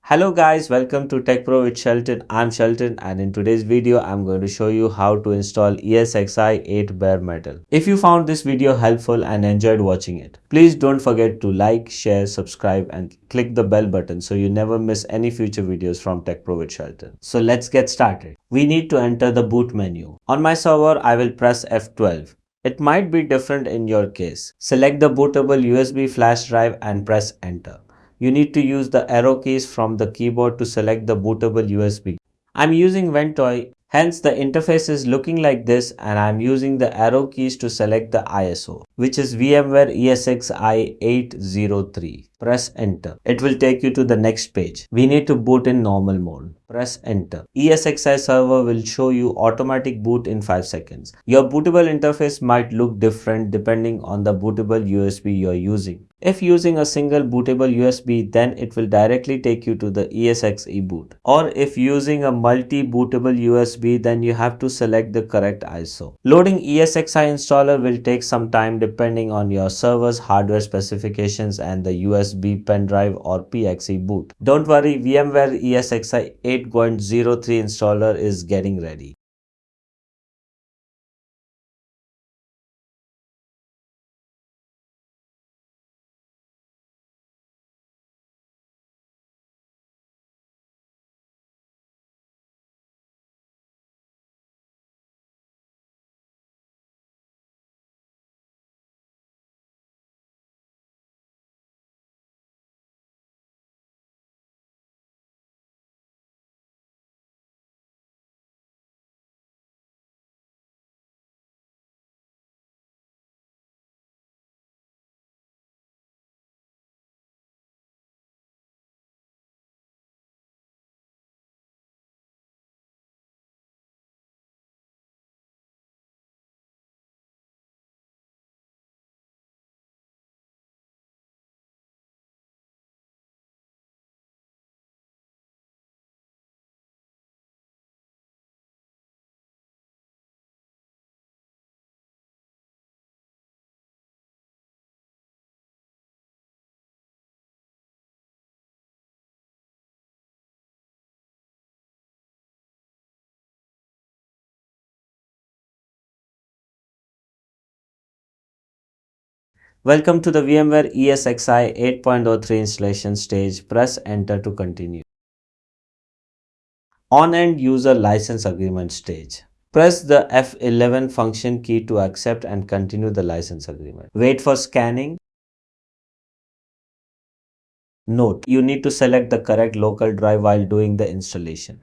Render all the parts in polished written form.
Hello guys, welcome to Tech Pro with Shelton. I'm Shelton and in today's video I'm going to show you how to install ESXi 8 bare metal. If you found this video helpful and enjoyed watching it, please don't forget to like, share, subscribe and click the bell button so you never miss any future videos from Tech Pro with Shelton. So let's get started. We need to enter the boot menu. On my server, I will press F12. It might be different in your case. Select the bootable USB flash drive and press enter. You need to use the arrow keys from the keyboard to select the bootable USB. I'm using Ventoy, hence the interface is looking like this, and I'm using the arrow keys to select the ISO, which is VMware ESXi 803. Press enter. It will take you to the next page. We need to boot in normal mode. Press enter. ESXi server will show you automatic boot in 5 seconds. Your bootable interface might look different depending on the bootable USB you're using. If using a single bootable USB, then it will directly take you to the ESXi boot. Or if using a multi-bootable USB, then you have to select the correct ISO. Loading ESXi installer will take some time depending on your server's hardware specifications and the USB pen drive or PXE boot. Don't worry, VMware ESXi 8.03 installer is getting ready. Welcome to the VMware ESXi 8.03 installation stage. Press enter to continue. On-end user license agreement stage. Press the F11 function key to accept and continue the license agreement. Wait for scanning. Note, you need to select the correct local drive while doing the installation.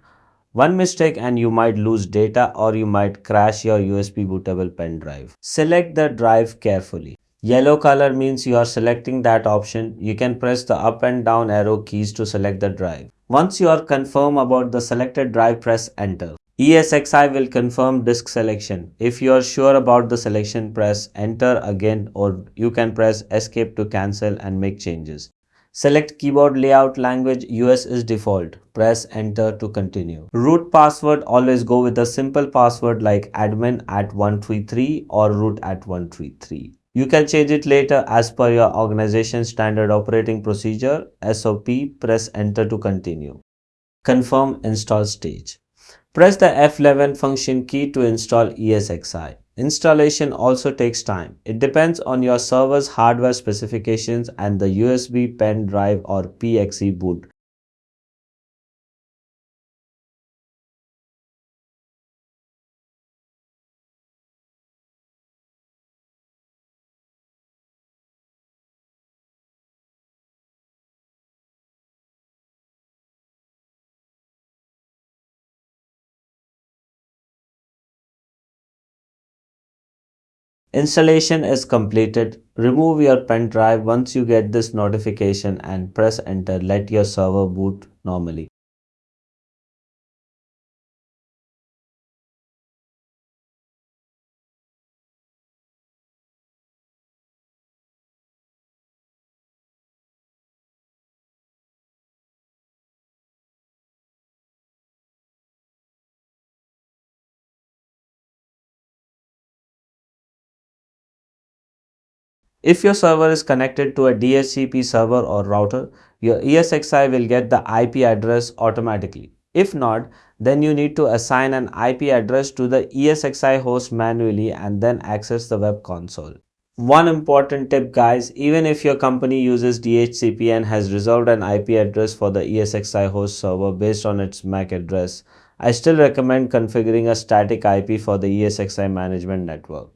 One mistake and you might lose data or you might crash your USB bootable pen drive. Select the drive carefully. Yellow color means you are selecting that option. You can press the up and down arrow keys to select the drive. Once you are confirmed about the selected drive, press enter. ESXi will confirm disk selection. If you are sure about the selection, press enter again or you can press escape to cancel and make changes. Select keyboard layout language. US is default. Press enter to continue. Root password, always go with a simple password like admin@133 or root@133. You can change it later as per your organization's standard operating procedure SOP. Press enter to continue. Confirm install stage. Press the F11 function key to install ESXi. Installation also takes time. It depends on your server's hardware specifications and the USB pen drive or PXE boot. Installation is completed. Remove your pen drive once you get this notification and press enter. Let your server boot normally. If your server is connected to a DHCP server or router, your ESXi will get the IP address automatically. If not, then you need to assign an IP address to the ESXi host manually and then access the web console. One important tip guys, even if your company uses DHCP and has reserved an IP address for the ESXi host server based on its MAC address, I still recommend configuring a static IP for the ESXi management network.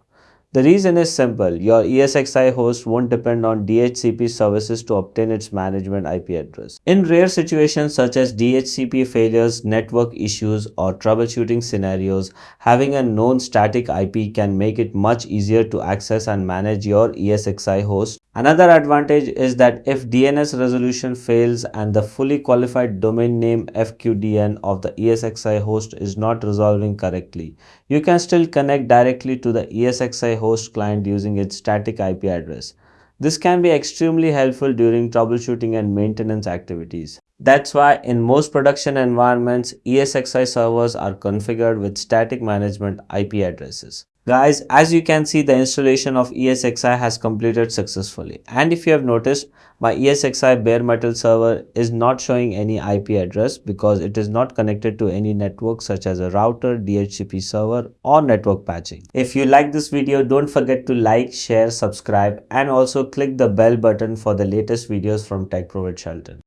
The reason is simple, your ESXi host won't depend on DHCP services to obtain its management IP address. In rare situations such as DHCP failures, network issues, or troubleshooting scenarios, having a known static IP can make it much easier to access and manage your ESXi host. Another advantage is that if DNS resolution fails and the fully qualified domain name FQDN of the ESXi host is not resolving correctly, you can still connect directly to the ESXi host client using its static IP address. This can be extremely helpful during troubleshooting and maintenance activities. That's why in most production environments, ESXi servers are configured with static management IP addresses. Guys, as you can see, the installation of ESXi has completed successfully. And if you have noticed, my ESXi bare metal server is not showing any IP address because it is not connected to any network such as a router, DHCP server or network patching. If you like this video, don't forget to like, share, subscribe and also click the bell button for the latest videos from Tech Pro with Shelton.